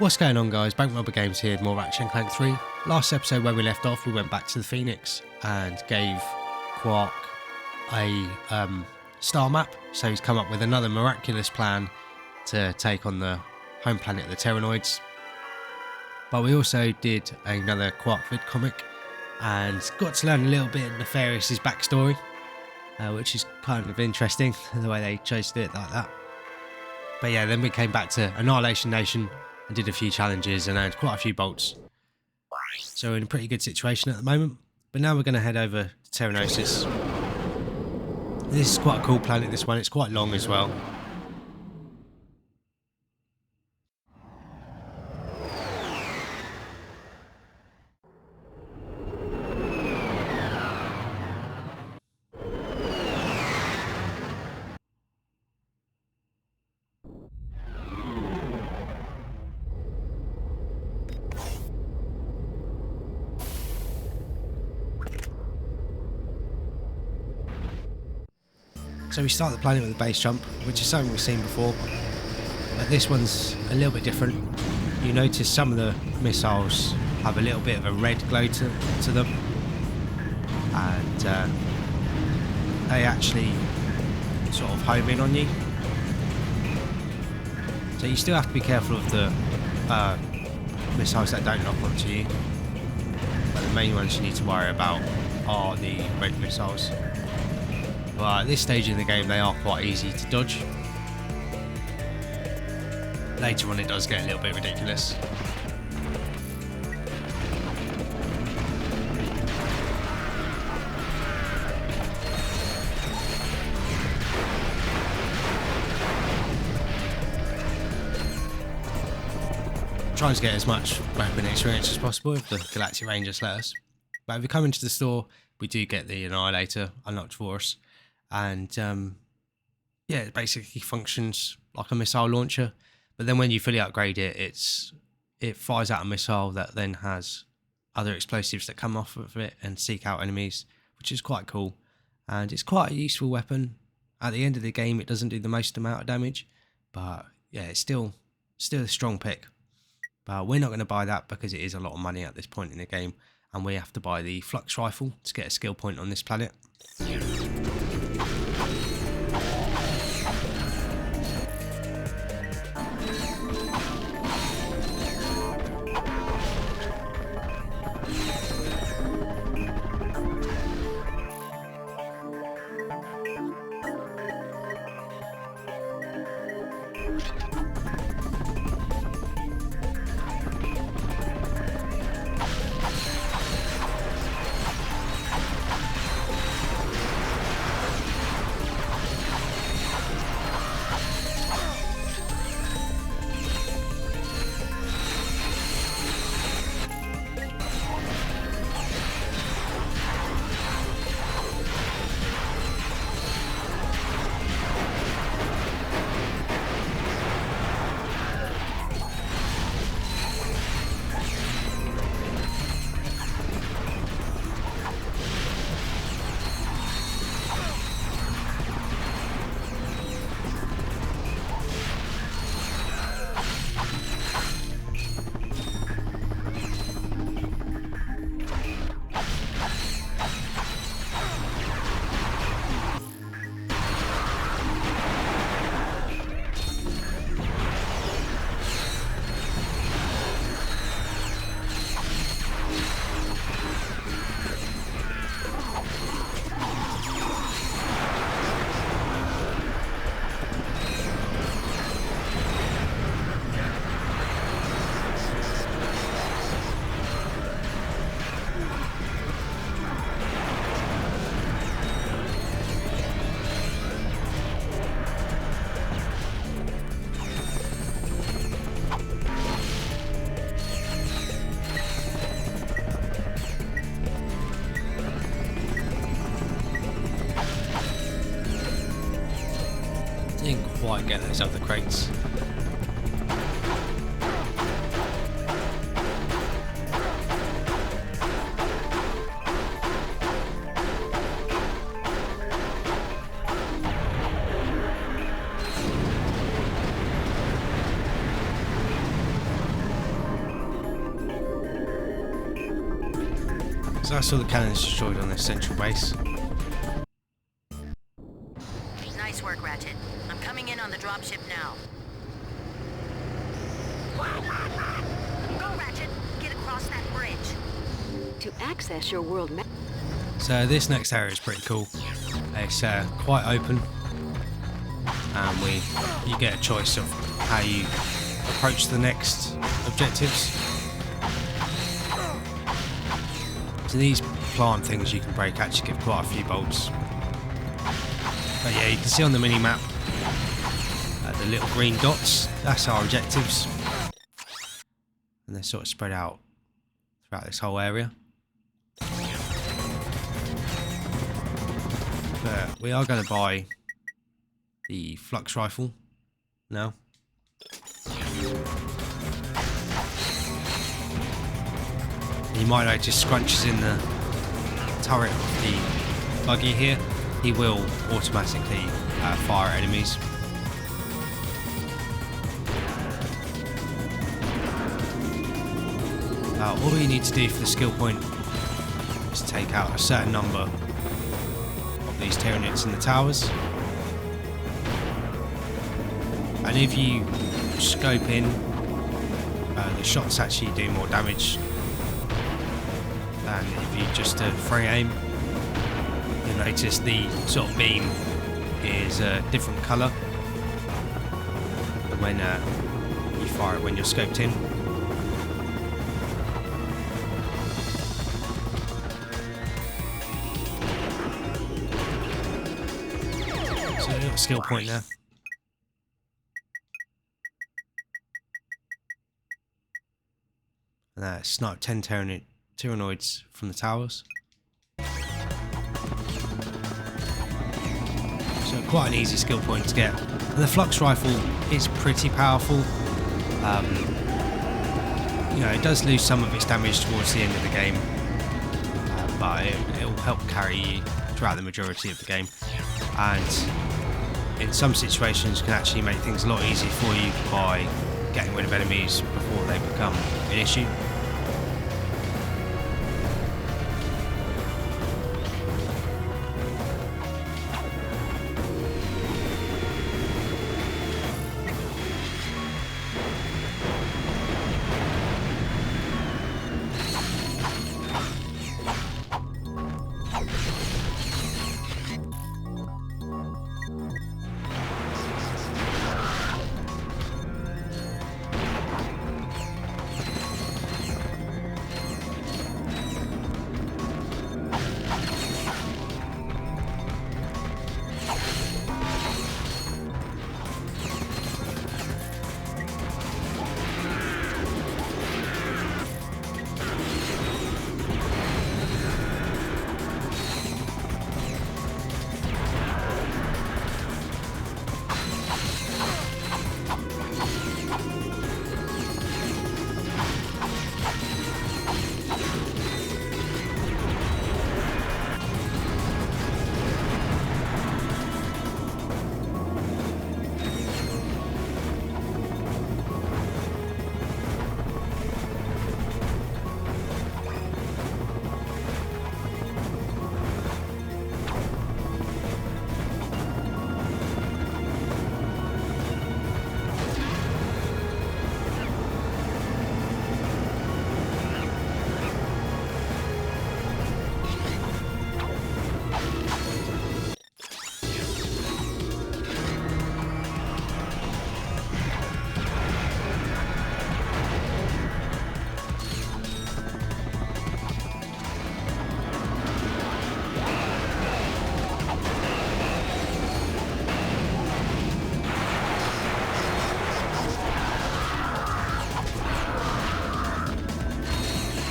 What's going on, guys? Bank Robber Games here, more Ratchet and Clank 3. Last episode where we left off, we went back to the Phoenix and gave Quark a star map, so he's come up with another miraculous plan to take on the home planet, the Tyhrranoids. But we also did another Quark vid comic and got to learn a little bit of Nefarious's backstory, which is kind of interesting, the way they chose to do it like that. But yeah, then we came back to Annihilation Nation and did a few challenges and earned quite a few bolts. So we're in a pretty good situation at the moment. But now we're going to head over to Tyhrranosis. This is quite a cool planet, this one. It's quite long as well. So we start the planet with a base jump, which is something we've seen before, but this one's a little bit different. You notice some of the missiles have a little bit of a red glow to them, and they actually sort of home in on you. So you still have to be careful of the missiles that don't lock onto you, but the main ones you need to worry about are the red missiles. But at this stage in the game they are quite easy to dodge. Later on it does get a little bit ridiculous. Trying to get as much weapon experience as possible if the Galactic Rangers let us. But if we come into the store, we do get the Annihilator unlocked for us. And yeah, it basically functions like a missile launcher, but then when you fully upgrade it, it fires out a missile that then has other explosives that come off of it and seek out enemies, which is quite cool. And it's quite a useful weapon. At the end of the game, it doesn't do the most amount of damage, but yeah, it's still a strong pick. But we're not going to buy that because it is a lot of money at this point in the game, and we have to buy the Flux Rifle to get a skill point on this planet. Didn't quite get those other crates. So that's all the cannons destroyed on this central base. Nice work, Ratchet. I'm coming in on the dropship now. Go, Ratchet! Get across that bridge. To access your world map. So this next area is pretty cool. It's quite open, and you get a choice of how you approach the next objectives. So these plant things you can break actually give quite a few bolts. But yeah, you can see on the mini map the little green dots. That's our objectives, and they're sort of spread out throughout this whole area. But we are going to buy the flux rifle now. You might notice scrunches in the turret of the buggy here. He will automatically fire at enemies. All you need to do for the skill point is take out a certain number of these Tyhrranosis in the towers. And if you scope in, the shots actually do more damage than if you just free aim. You'll notice the sort of beam is a different colour when you fire it when you're scoped in. So you've got a skill point there. And snipe 10 Tyhrranoids from the towers. So quite an easy skill point to get. And the flux rifle is pretty powerful. You know, it does lose some of its damage towards the end of the game, but it'll help carry you throughout the majority of the game. And in some situations can actually make things a lot easier for you by getting rid of enemies before they become an issue.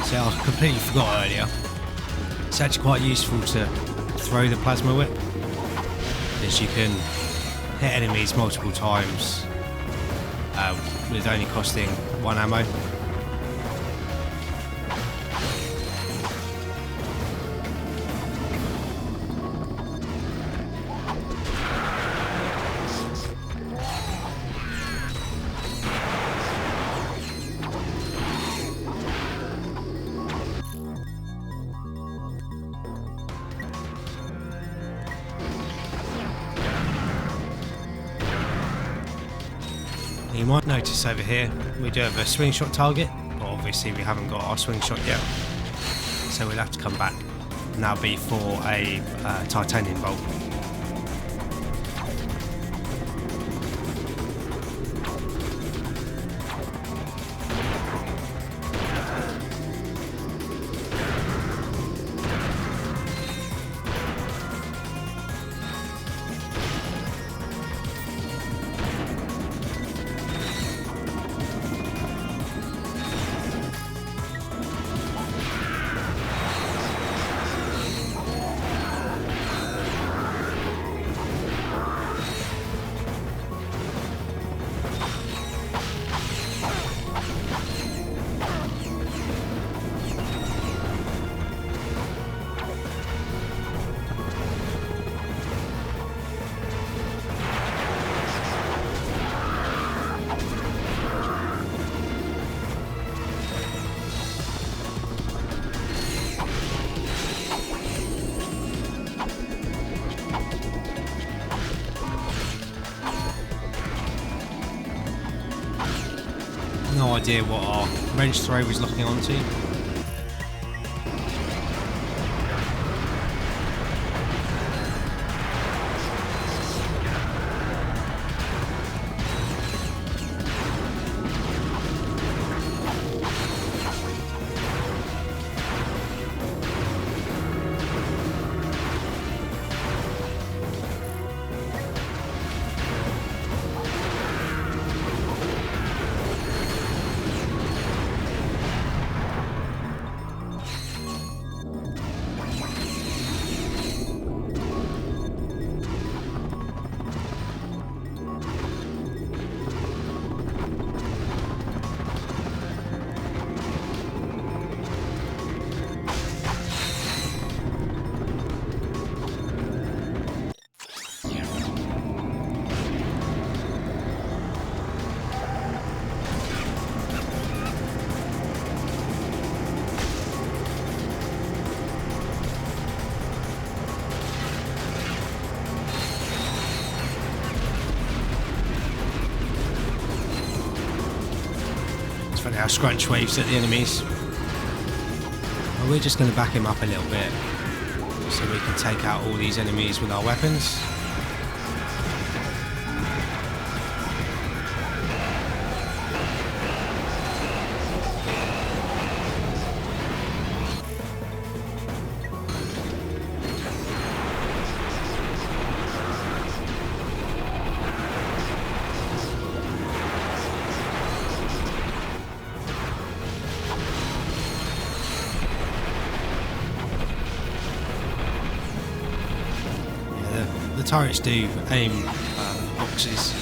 So I completely forgot earlier. It's actually quite useful to throw the plasma whip, as you can hit enemies multiple times with only costing 1 ammo. You might notice over here we do have a swing shot target, but obviously we haven't got our swing shot yet, so we'll have to come back, and that'll be for a titanium bolt. No idea what our wrench throw was locking onto. Our scrunch waves at the enemies. Well, we're just going to back him up a little bit so we can take out all these enemies with our weapons. The turrets do aim boxes.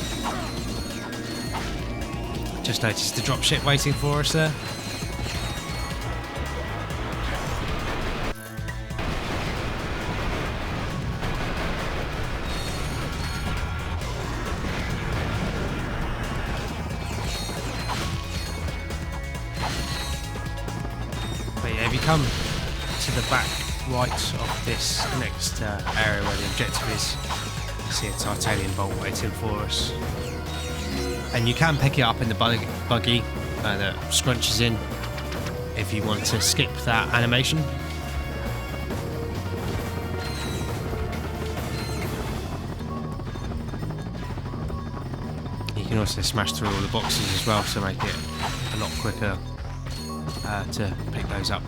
Just noticed the dropship waiting for us there. But yeah, if you come to the back right of this next area where the objective is, you see a titanium bolt waiting for us, and you can pick it up in the buggy that scrunches in if you want to skip that animation. You can also smash through all the boxes as well to make it a lot quicker to pick those up.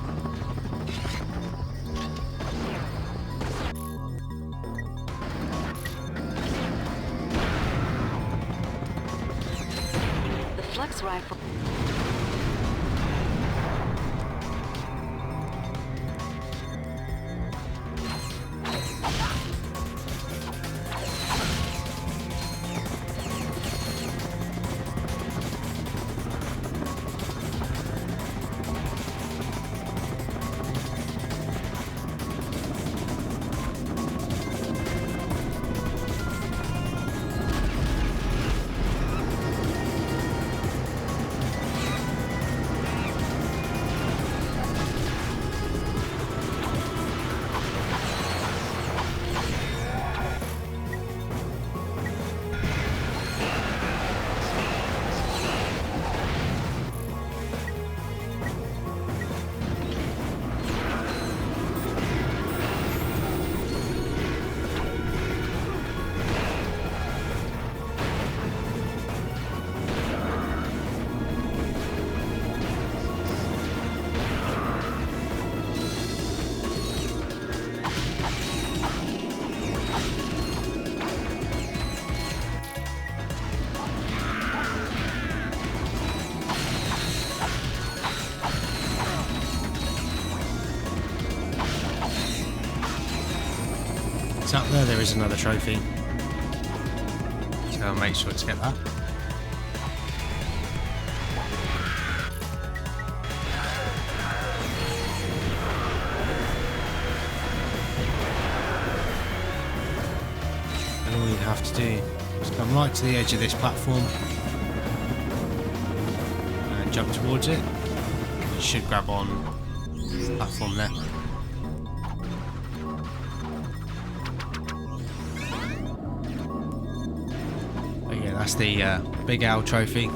Rifle. It's up there, there is another trophy. So I'll make sure to get that. And all you have to do is come right to the edge of this platform and jump towards it. You should grab on the platform there. But yeah, that's the Big Owl trophy.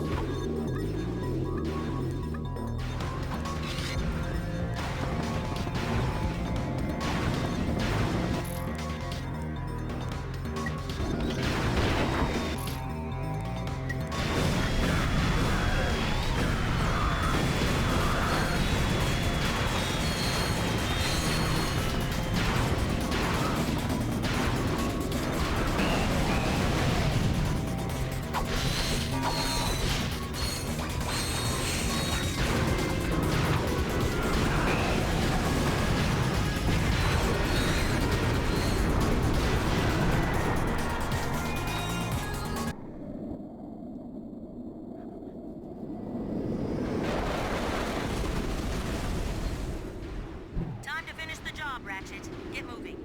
Time to finish the job, Ratchet. Get moving.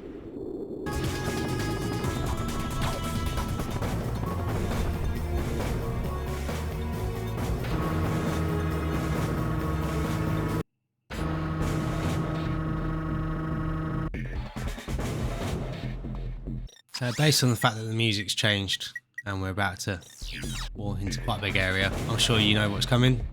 So based on the fact that the music's changed and we're about to walk into quite a big area, I'm sure you know what's coming.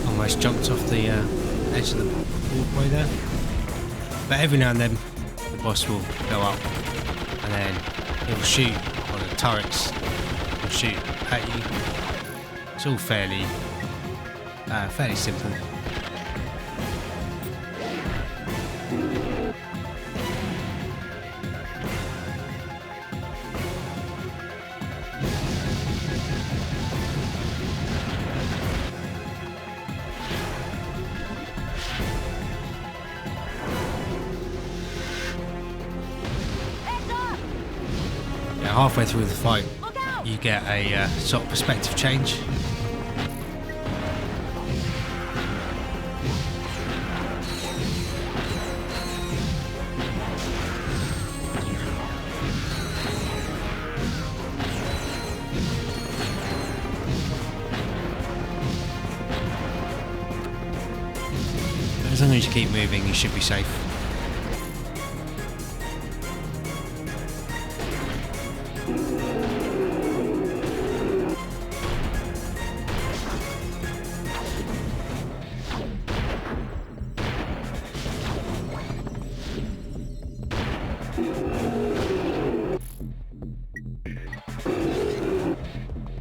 Almost jumped off the edge of the walkway there. But every now and then the boss will go up and then he'll shoot on the turrets, he'll shoot at you. It's all fairly simple. Halfway through the fight, you get a sort of perspective change. As long as you keep moving, you should be safe.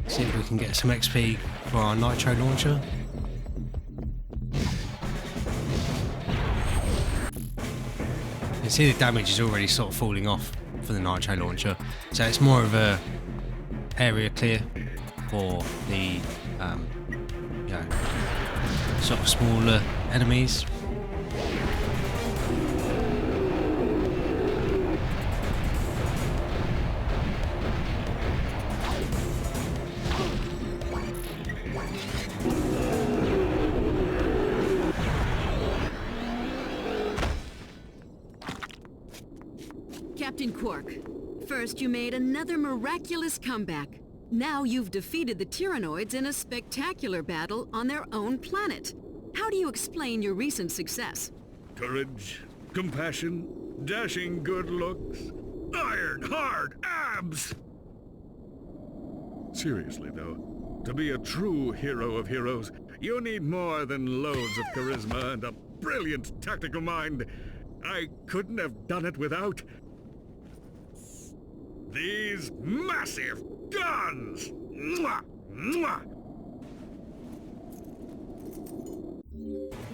See if we can get some XP for our nitro launcher. You can see the damage is already sort of falling off for the nitro launcher, so it's more of a area clear for the sort of smaller enemies. Captain Quark, first you made another miraculous comeback. Now you've defeated the Tyhrranoids in a spectacular battle on their own planet. How do you explain your recent success? Courage, compassion, dashing good looks, iron hard abs! Seriously though, To be a true hero of heroes, you need more than loads of charisma and a brilliant tactical mind. I couldn't have done it without these massive guns! Mwah! Mwah!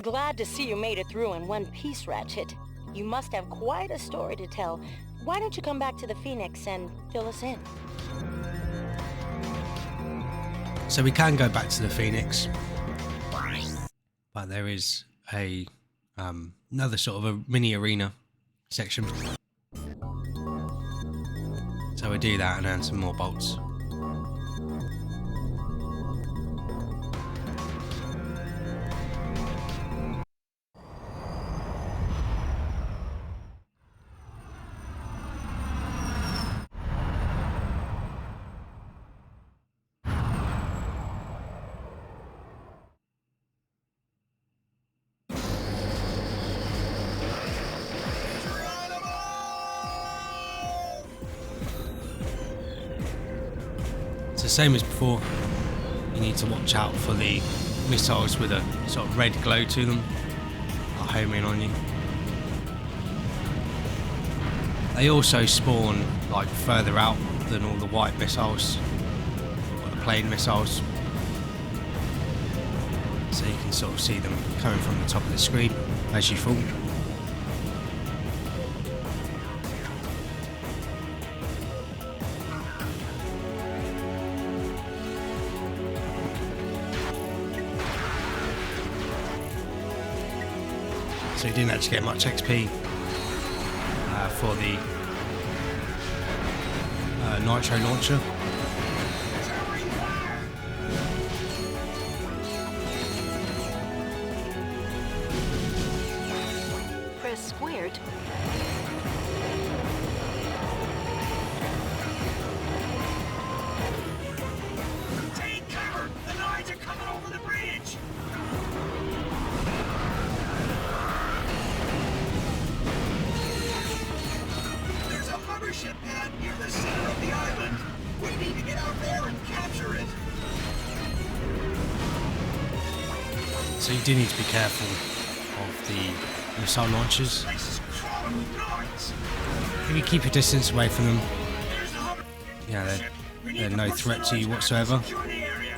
Glad to see you made it through in one piece, Ratchet. You must have quite a story to tell. Why don't you come back to the Phoenix and fill us in? So we can go back to the Phoenix, but there is a another sort of a mini arena section. So we do that and earn some more bolts. It's the same as before. You need to watch out for the missiles with a sort of red glow to them. I'll home in on you. They also spawn like further out than all the white missiles, or the plain missiles. So you can sort of see them coming from the top of the screen as you fall. So you didn't actually get much XP for the nitro launcher. Press square to... Take cover! The Noids are coming over the bridge! There's a mothership pad near the center of the island. We need to get out there and capture it. So you do need to be careful of the missile launchers. Place is crawling with Noids. If you keep your distance away from them, There's the hover- yeah, We need they're to no push threat the to you Noids back whatsoever. secure the area.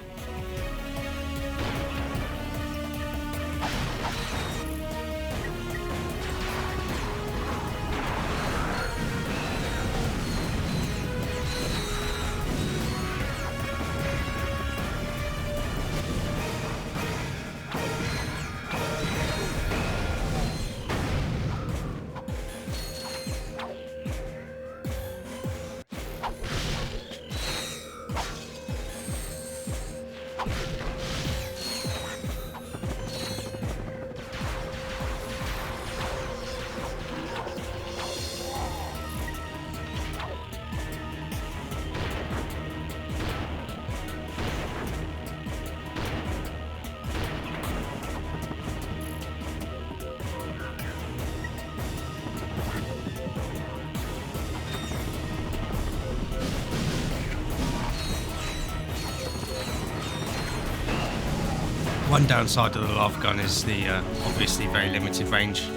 One downside of the lava gun is the obviously very limited range.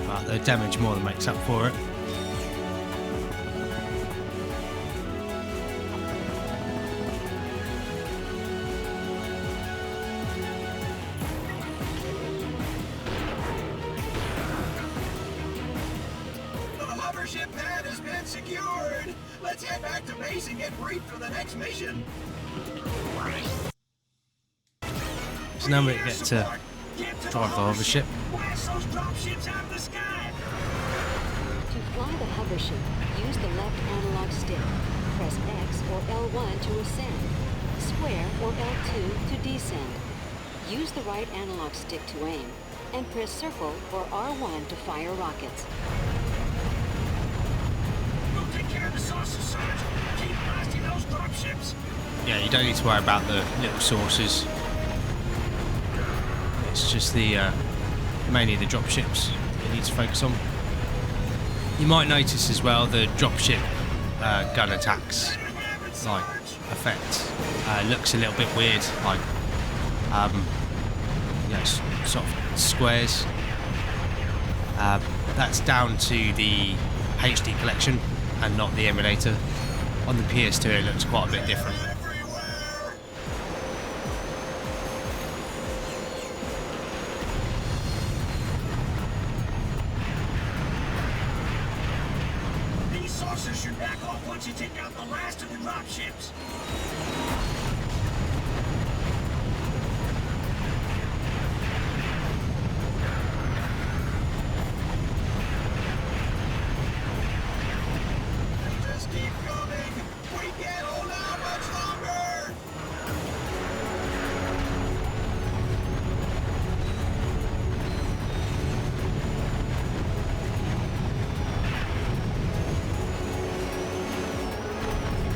But the damage more than makes up for it. The hovership pad has been secured. Let's head back to base and get briefed for the next mission. So now we get to drive the hovership. Blast those dropships out of the sky. To fly the hovership, use the left analog stick. Press X or L1 to ascend, square or L2 to descend. Use the right analog stick to aim, and press circle or R1 to fire rockets. We'll take care of the saucer, Sarge. Keep blasting those dropships. Yeah, you don't need to worry about the little sources. It's just the mainly the dropships you need to focus on. You might notice as well the dropship gun attacks like effect looks a little bit weird, like sort of squares. That's down to the HD collection and not the emulator. On the PS2 it looks quite a bit different. These saucers should back off once you take out the last of the dropships.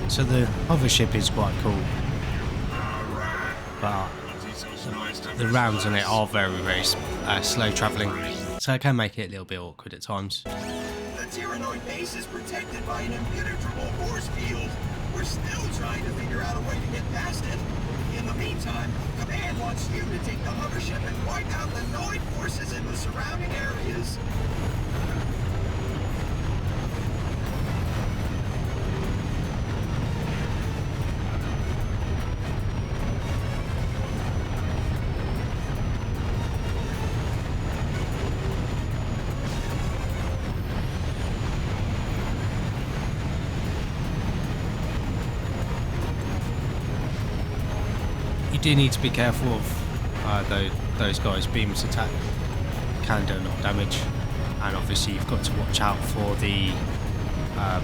So the hover ship is quite cool, but the rounds on it are very slow travelling, so it can make it a little bit awkward at times. The Tyhrranoid base is protected by an impenetrable force field. We're still trying to figure out a way to get past it. In the meantime, Command wants you to take the hover ship and wipe out the Noid forces in the surrounding areas. You do need to be careful of those guys' beams attack, can do a lot of damage, and obviously you've got to watch out for the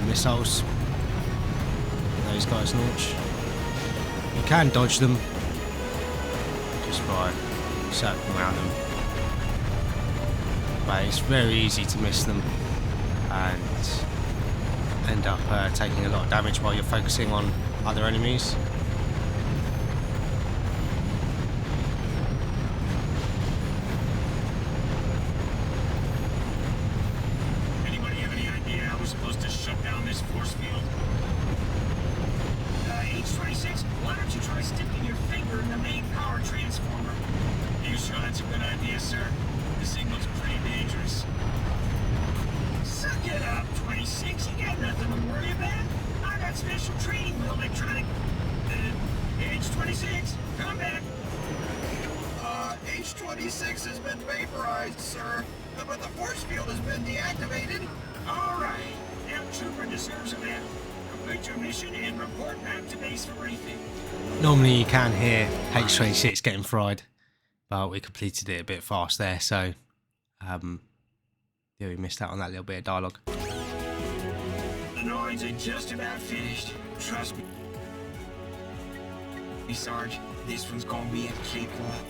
missiles those guys launch. You can dodge them just by circling around them, but it's very easy to miss them and end up taking a lot of damage while you're focusing on other enemies. H-26 has been vaporized, sir, but the force field has been deactivated. All right, now Trooper deserves a medal. Complete your mission and report back to base for briefing. Normally you can hear H-26 getting fried, but we completed it a bit fast there, so yeah, we missed out on that little bit of dialogue. The Noids are just about finished. Trust me. Sarge, this one's gonna be a cakewalk.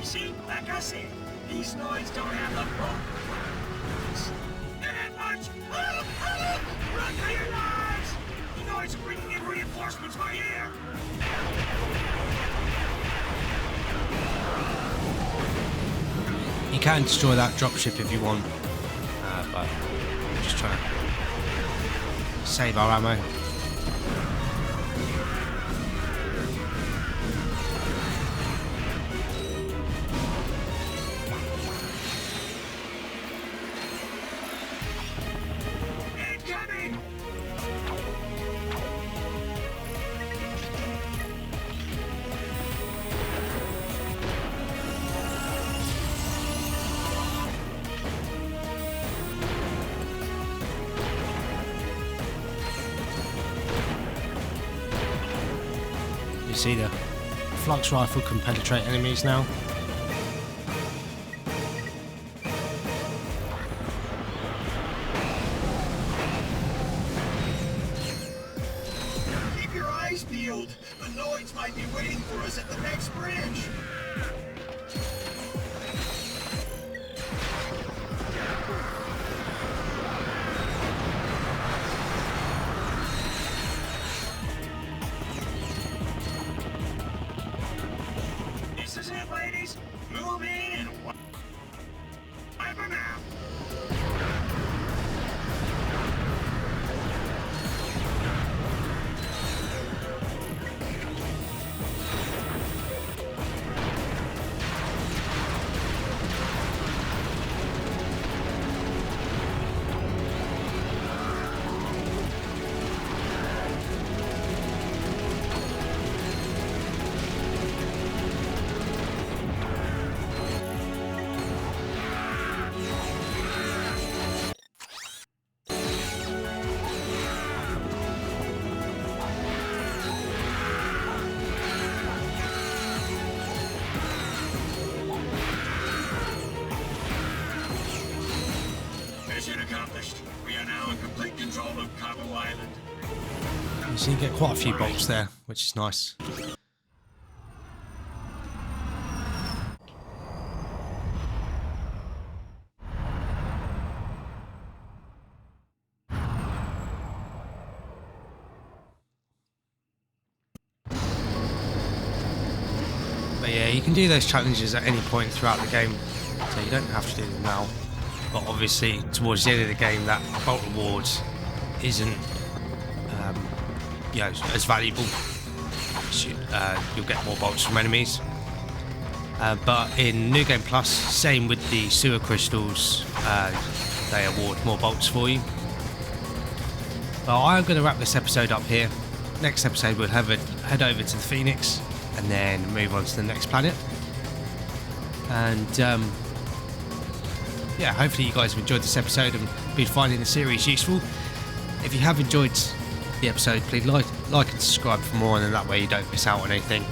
See, like I said, these Noids don't have the bones. That much! Run for your lives! The Noids are bringing in reinforcements by air! You can destroy that dropship if you want, but I'm just trying to save our ammo. See, the flux rifle can penetrate enemies now. Keep your eyes peeled. The Noids might be waiting for us at the next bridge. So you get quite a few bolts there, which is nice. But yeah, you can do those challenges at any point throughout the game, so you don't have to do them now. But obviously, towards the end of the game, that bolt reward isn't, you know, as valuable. You'll get more bolts from enemies. But in New Game Plus, same with the sewer crystals, they award more bolts for you. Well, I'm going to wrap this episode up here. Next episode, we'll head over to the Phoenix and then move on to the next planet. And yeah, hopefully you guys have enjoyed this episode and been finding the series useful. If you have enjoyed the episode, please like and subscribe for more, and then that way you don't miss out on anything.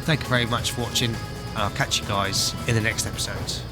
Thank you very much for watching, and I'll catch you guys in the next episode.